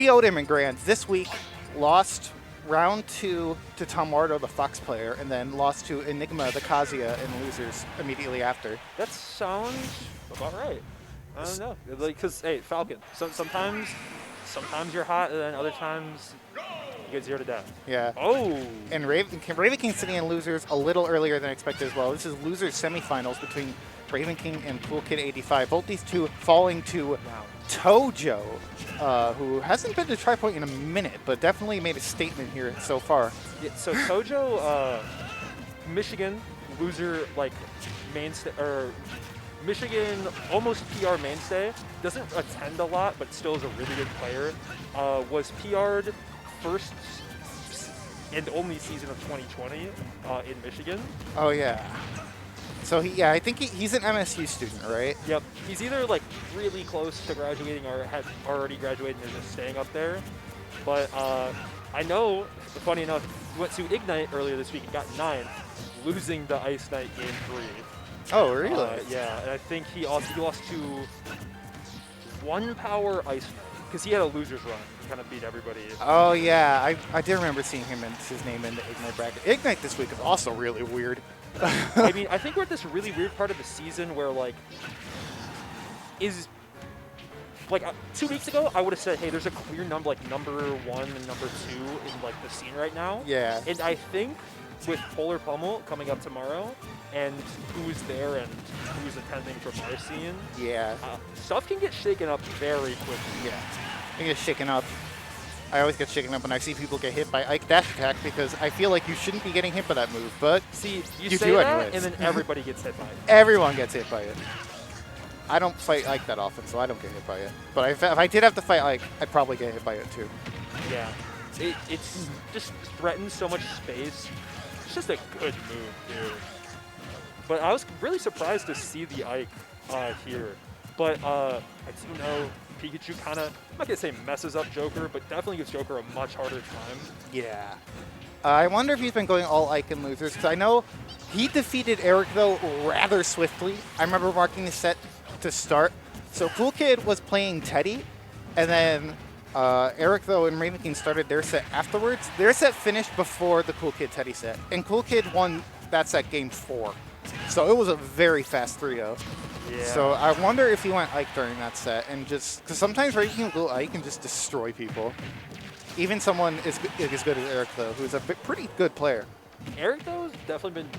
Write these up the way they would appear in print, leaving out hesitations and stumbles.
PO'd him in Grands. This week, lost round 2 to Tomardo, the Fox player, and then lost to Enigma, the Kazuya, in losers immediately after. That sounds about right. I don't know. Like, cause hey, Falcon. Sometimes you're hot, and then other times you get 0 to death. Yeah. Oh. And Ravenking sitting in losers a little earlier than expected as well. This is losers semifinals between Ravenking and CoolKid85. Both these two falling to Tojo, who hasn't been to Tripoint in a minute, but definitely made a statement here so far. Yeah, so Tojo, Michigan loser like mainstay, or Michigan almost PR mainstay. Doesn't attend a lot, but still is a really good player. Was PR'd first and only season of 2020 in Michigan. Oh yeah. So I think he's an MSU student, right? Yep. He's either like really close to graduating or had already graduated and is just staying up there. But I know, funny enough, he went to Ignite earlier this week and got 9th, losing the Ice Knight game 3. Oh really? Yeah, and I think he lost to 1 Power Ice Knight because he had a loser's run. He kind of beat everybody. Oh yeah, I did remember seeing his name in the Ignite bracket. Ignite this week is also really weird. I mean, I think we're at this really weird part of the season where, like, 2 weeks ago, I would have said, hey, there's a clear number 1 and number 2 in, like, the scene right now. Yeah. And I think with Polar Pummel coming up tomorrow and who's there and who's attending from our scene, yeah, stuff can get shaken up very quickly. Yeah. It gets shaken up. I always get shaken up when I see people get hit by Ike Dash Attack because I feel like you shouldn't be getting hit by that move, but see, you say say that, anyways. and then everybody gets hit by it. Everyone gets hit by it. I don't fight Ike that often, so I don't get hit by it. But if I did have to fight Ike, I'd probably get hit by it too. Yeah. It's just threatens so much space. It's just a good move, dude. But I was really surprised to see the Ike here. But I do know Pikachu kind of, I'm not going to say messes up Joker, but definitely gives Joker a much harder time. Yeah. I wonder if he's been going all Ike in losers, because I know he defeated Eric, though, rather swiftly. I remember marking the set to start. So CoolKid was playing Teddy, and then Eric, though, and Ravenking started their set afterwards. Their set finished before the CoolKid Teddy set, and CoolKid won that set game 4. So it was a very fast 3-0. Yeah. So I wonder if he went Ike during that set, and just because sometimes Ravenking will go Ike and just destroy people. Even someone as good as Eric, though, who's a pretty good player. Eric, though, has definitely been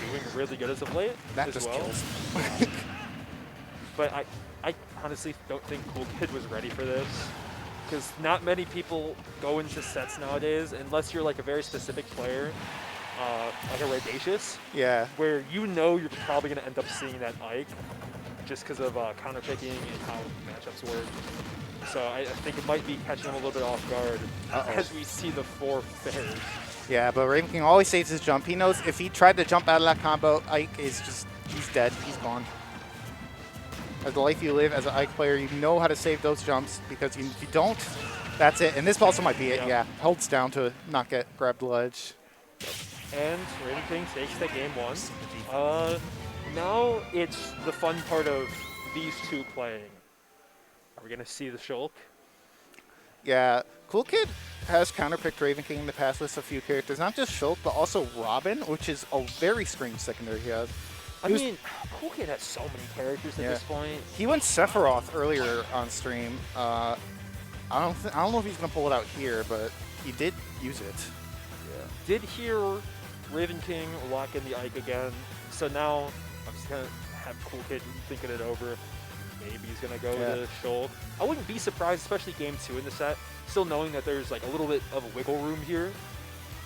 doing really good as of late. That as just well. kills. But I honestly don't think CoolKid was ready for this. Because not many people go into sets nowadays unless you're like a very specific player, like a Radacious. Yeah. Where you know you're probably going to end up seeing that Ike just because of counterpicking and how matchups work. So I think it might be catching him a little bit off guard as we see the 4 fairs. Yeah, but Ravenking always saves his jump. He knows if he tried to jump out of that combo, Ike is just, he's dead. He's gone. As the life you live as an Ike player, you know how to save those jumps because if you don't, that's it. And this also might be it, yeah. Holds down to not get grabbed ledge. And Ravenking takes the game 1. Now it's the fun part of these two playing. Are we going to see the Shulk? Yeah, CoolKid has counterpicked Ravenking in the past with a few characters. Not just Shulk, but also Robin, which is a very strange secondary he has. I mean, CoolKid has so many characters at this point. He went Sephiroth earlier on stream. I don't know if he's going to pull it out here, but he did use it. Yeah. Did hear Ravenking lock in the Ike again. So now I'm just going to have CoolKid thinking it over. Maybe he's going to go to Shulk. I wouldn't be surprised, especially game 2 in the set, still knowing that there's like a little bit of a wiggle room here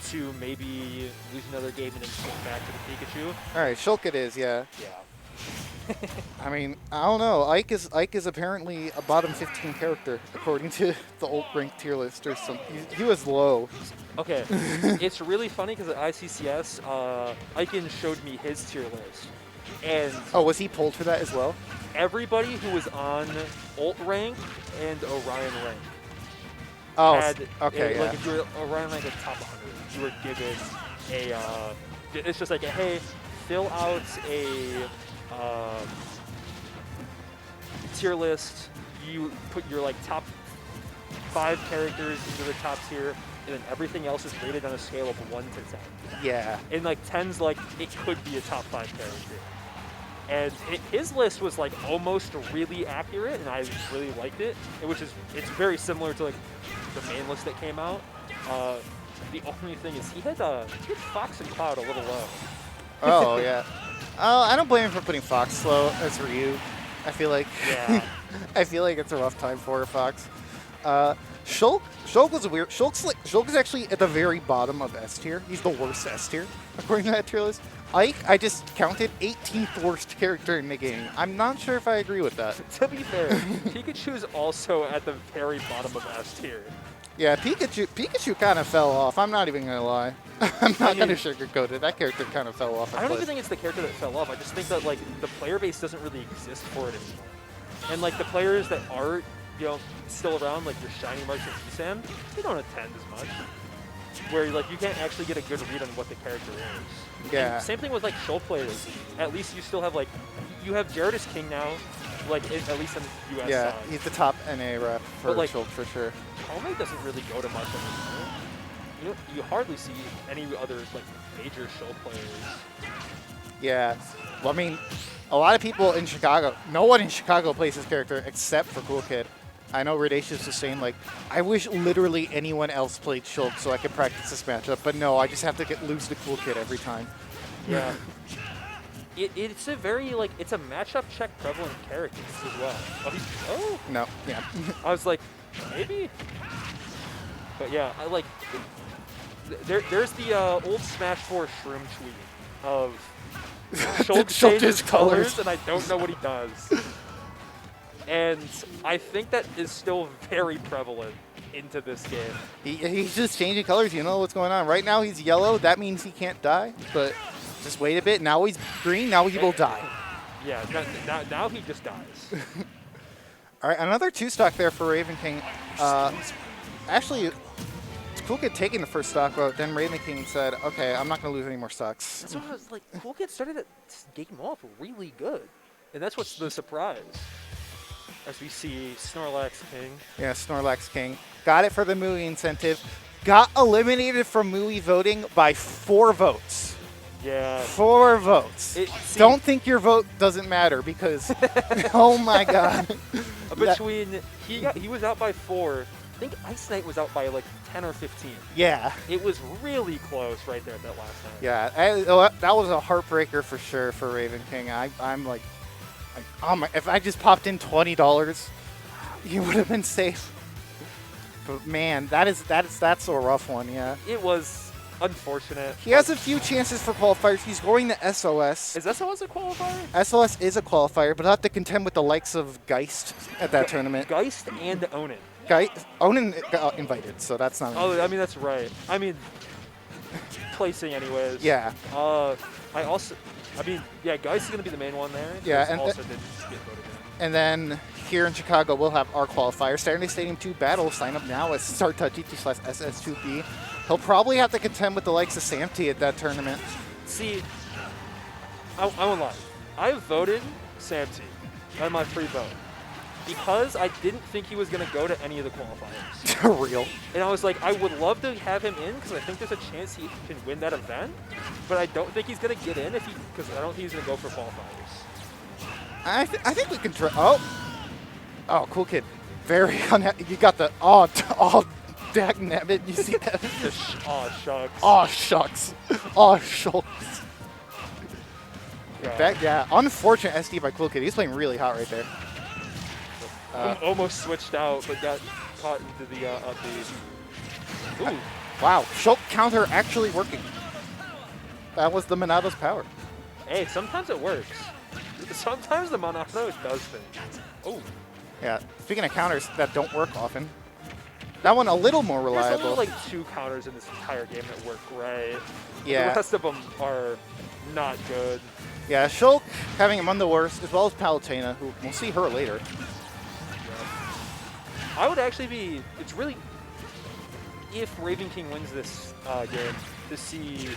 to maybe lose another game and then swing back to the Pikachu. All right, Shulk it is, yeah. Yeah. I mean, I don't know. Ike is apparently a bottom 15 character according to the old rank tier list or something. He was low. Okay, it's really funny because at ICCS, Iken showed me his tier list. And was he pulled for that as well? Everybody who was on Ult rank and Orion rank. Like if you were Orion rank at top 100, you were given a, it's just like, hey, fill out a tier list. You put your like top 5 characters into the top tier, and then everything else is rated on a scale of 1 to 10. Yeah. And like 10's like it could be a top 5 character. And his list was like almost really accurate, and I really liked it. It's very similar to like the main list that came out. The only thing is he had Fox and Cloud a little low. Oh yeah. I don't blame him for putting Fox low as Ryu. I feel like I feel like it's a rough time for Fox. Shulk was weird. Shulk is actually at the very bottom of S tier. He's the worst S tier according to that tier list. Ike, I just counted 18th worst character in the game. I'm not sure if I agree with that. To be fair, Pikachu is also at the very bottom of S tier. Yeah, Pikachu kind of fell off. I'm not even gonna lie. I'm not gonna sugarcoat it. That character kind of fell off. I don't even think it's the character that fell off. I just think that like the player base doesn't really exist for it anymore. And like the players that are, still around, like your Shiny Marks and T-Sam, they don't attend as much. Where like you can't actually get a good read on what the character is. Yeah. And same thing with like Shoal players. At least you still have like, you have Gyarados King now, like at least in the US Yeah, side. he's the top NA rep for like, Shulk for sure. Kome doesn't really go to much anymore. You hardly see any other like major Shoal players. Yeah. Well, I mean, a lot of people in Chicago, no one in Chicago plays this character except for CoolKid. I know Radacious was saying, like, I wish literally anyone else played Shulk so I could practice this matchup, but no, I just have to lose to CoolKid every time. Yeah. It's a very, like, it's a matchup check prevalent character as well. Oh, No, yeah. I was like, maybe? But yeah, I like, there's the old Smash 4 Shroom tweet of Shulk changes colors, and I don't know what he does. And I think that is still very prevalent into this game. He's just changing colors. You know what's going on. Right now he's yellow. That means he can't die. But just wait a bit. Now he's green. Now he will die. Yeah, now he just dies. All right, another 2-stock there for Ravenking. Actually, it's CoolKid taking the first stock, but then Ravenking said, okay, I'm not going to lose any more stocks. That's what I was like, CoolKid started that game off really good. And that's what's the surprise. As we see Snorlax King. Yeah, Snorlax King. Got it for the Mui incentive. Got eliminated from Mui voting by 4 votes. Yeah. 4 votes. Don't think your vote doesn't matter because, oh my god. Between, he was out by 4. I think Ice Knight was out by like 10 or 15. Yeah. It was really close right there at that last night. Yeah, that was a heartbreaker for sure for Ravenking. I'm like, oh my, if I just popped in $20, you would have been safe. But man, that's a rough one, yeah. It was unfortunate. He has a few chances for qualifiers. He's going to SOS. Is SOS a qualifier? SOS is a qualifier, but he'll have to contend with the likes of Geist at that tournament. Geist and Onin. Onin got invited, so that's not. Oh, I mean that's right. I mean, placing anyways. Yeah. Yeah, Geist is gonna be the main one there. Yeah, and also didn't get voted in. And then here in Chicago, we'll have our qualifier. Saturday Stadium 2 battle. Sign up now at start.gt/SS2B. He'll probably have to contend with the likes of Samty at that tournament. See, I won't lie. I voted Samty on my free vote because I didn't think he was going to go to any of the qualifiers. Real. And I was like, I would love to have him in because I think there's a chance he can win that event, but I don't think he's going to get in because I don't think he's going to go for qualifiers. I think we can try. Oh, CoolKid. Very unhappy. You got the dagnabbit. You see that? Shucks. Aw, shucks. Aw, shucks. Yeah, unfortunate SD by CoolKid. He's playing really hot right there. Almost switched out, but got caught into the Ooh. Wow, Shulk counter actually working. That was the Monado's power. Hey, sometimes it works. Sometimes the Monado does things. Oh. Yeah, speaking of counters that don't work often, that one a little more reliable. There's only like 2 counters in this entire game that work right. Yeah. The rest of them are not good. Yeah, Shulk having among the worst, as well as Palutena, who we'll see her later. I would actually be, it's really, if Ravenking wins this game, to see,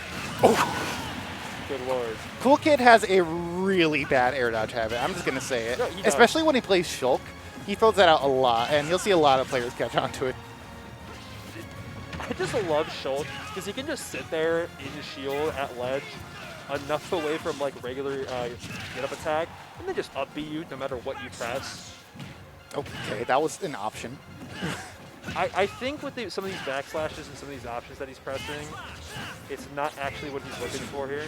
good lord. CoolKid has a really bad air dodge habit, I'm just going to say it. No, especially when he plays Shulk. He throws that out a lot, and you'll see a lot of players catch on to it. I just love Schultz because he can just sit there in the shield at ledge, enough away from like regular get up attack, and then just up B you no matter what you press. Okay, that was an option. I think with some of these backslashes and some of these options that he's pressing, it's not actually what he's looking for here.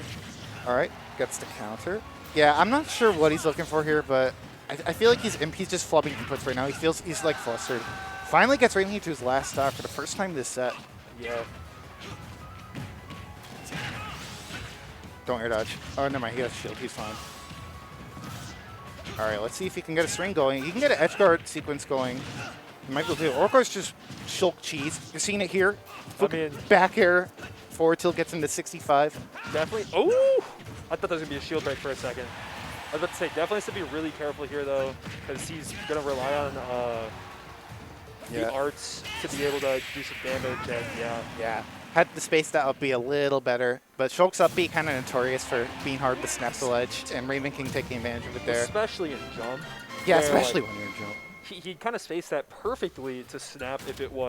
All right, gets the counter. Yeah, I'm not sure what he's looking for here, but I feel like he's just flubbing inputs right now. He's like flustered. Finally gets Ravenking to his last stock for the first time this set. Yeah. Don't air dodge. Oh, never mind. He has shield. He's fine. All right, let's see if he can get a string going. He can get an edge guard sequence going. He might be able to. Orkor's just shulk cheese. You're seeing it here. I mean, back air forward tilt gets into 65. Definitely. Oh! I thought that was going to be a shield break for a second. I was about to say, definitely has to be really careful here, though, because he's going to rely on the arts to be able to do some damage, and Yeah. Had the space that up be a little better, but Shulk's up B kind of notorious for being hard to snap the ledge, and Ravenking taking advantage of it there. Especially in jump. Yeah, where, especially like, when you're in jump. He kind of spaced that perfectly to snap if it was